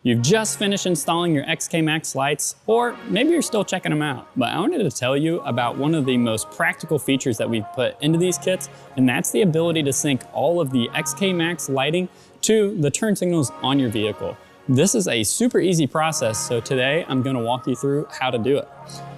You've just finished installing your XKmax lights, or maybe you're still checking them out. But I wanted to tell you about one of the most practical features that we've put into these kits, and that's the ability to sync all of the XKmax lighting to the turn signals on your vehicle. This is a super easy process, so today I'm going to walk you through how to do it.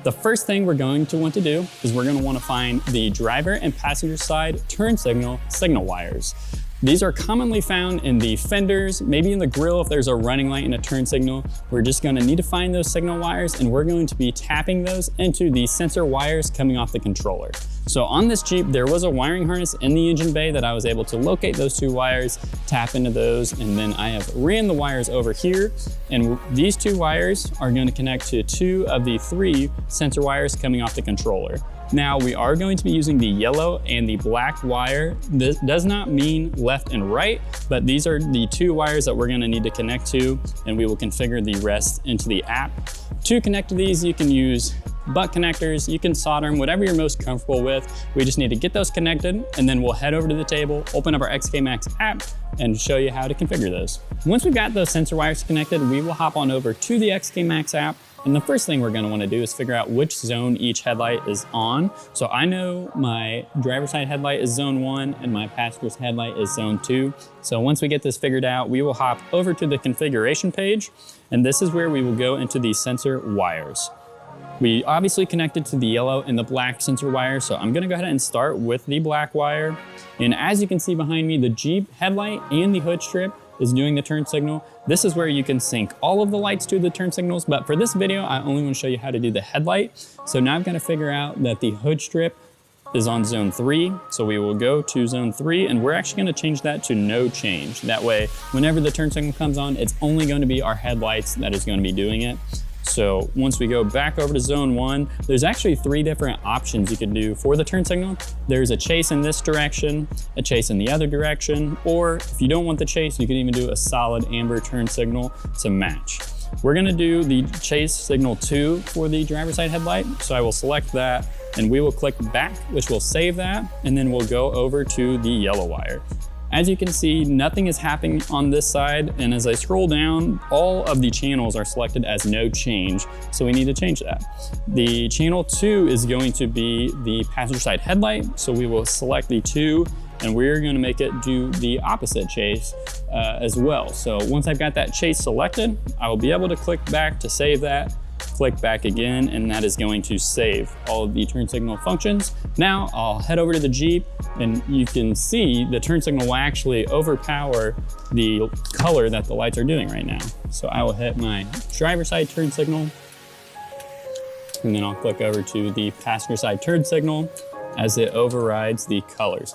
The first thing we're going to want to do is we're going to want to find the driver and passenger side turn signal wires. These are commonly found in the fenders, maybe in the grille if there's a running light and a turn signal. We're just going to need to find those signal wires, and we're going to be tapping those into the sensor wires coming off the controller. So on this Jeep, there was a wiring harness in the engine bay that I was able to locate those two wires, tap into those, and then I have ran the wires over here. And these two wires are going to connect to two of the three sensor wires coming off the controller. Now we are going to be using the yellow and the black wire. This does not mean left and right, but these are the two wires that we're going to need to connect to, and we will configure the rest into the app. To connect to these, you can use butt connectors, you can solder them, whatever you're most comfortable with. We just need to get those connected, and then we'll head over to the table, open up our XKmax app, and show you how to configure those. Once we've got those sensor wires connected, we will hop on over to the XKmax app. And the first thing we're going to want to do is figure out which zone each headlight is on. So I know my driver's side headlight is zone 1 and my passenger's headlight is zone 2. So once we get this figured out, we will hop over to the configuration page, and this is where we will go into the sensor wires. We obviously connected to the yellow and the black sensor wire, so I'm going to go ahead and start with the black wire. And as you can see behind me, the Jeep headlight and the hood strip is doing the turn signal. This is where you can sync all of the lights to the turn signals, but for this video, I only want to show you how to do the headlight. So now I've got to figure out that the hood strip is on zone 3. So we will go to zone 3, and we're actually going to change that to no change. That way, whenever the turn signal comes on, it's only going to be our headlights that is going to be doing it. So once we go back over to zone 1, there's actually 3 different options you can do for the turn signal. There's a chase in this direction, a chase in the other direction, or if you don't want the chase, you can even do a solid amber turn signal to match. We're gonna do the chase signal 2 for the driver's side headlight. So I will select that, and we will click back, which will save that, and then we'll go over to the yellow wire. As you can see, nothing is happening on this side, and as I scroll down, all of the channels are selected as no change, so we need to change that. The channel 2 is going to be the passenger side headlight, so we will select the 2, and we're going to make it do the opposite chase as well. So once I've got that chase selected, I will be able to click back to save that, click back again, and that is going to save all of the turn signal functions. Now I'll head over to the Jeep, and you can see the turn signal will actually overpower the color that the lights are doing right now. So I will hit my driver's side turn signal, and then I'll click over to the passenger side turn signal as it overrides the colors.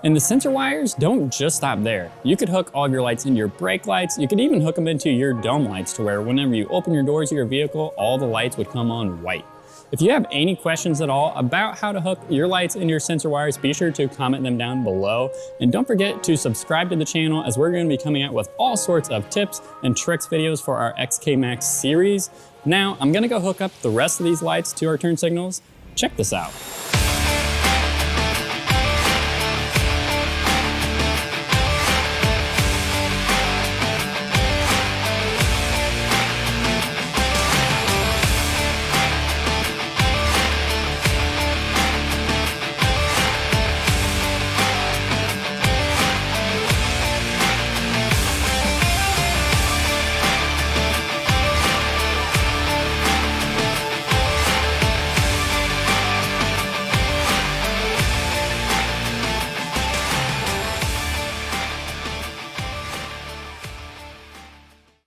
And the sensor wires don't just stop there. You could hook all of your lights into your brake lights. You could even hook them into your dome lights to where whenever you open your doors of your vehicle, all the lights would come on white. If you have any questions at all about how to hook your lights into your sensor wires, be sure to comment them down below. And don't forget to subscribe to the channel, as we're going to be coming out with all sorts of tips and tricks videos for our XKmax series. Now, I'm going to go hook up the rest of these lights to our turn signals. Check this out.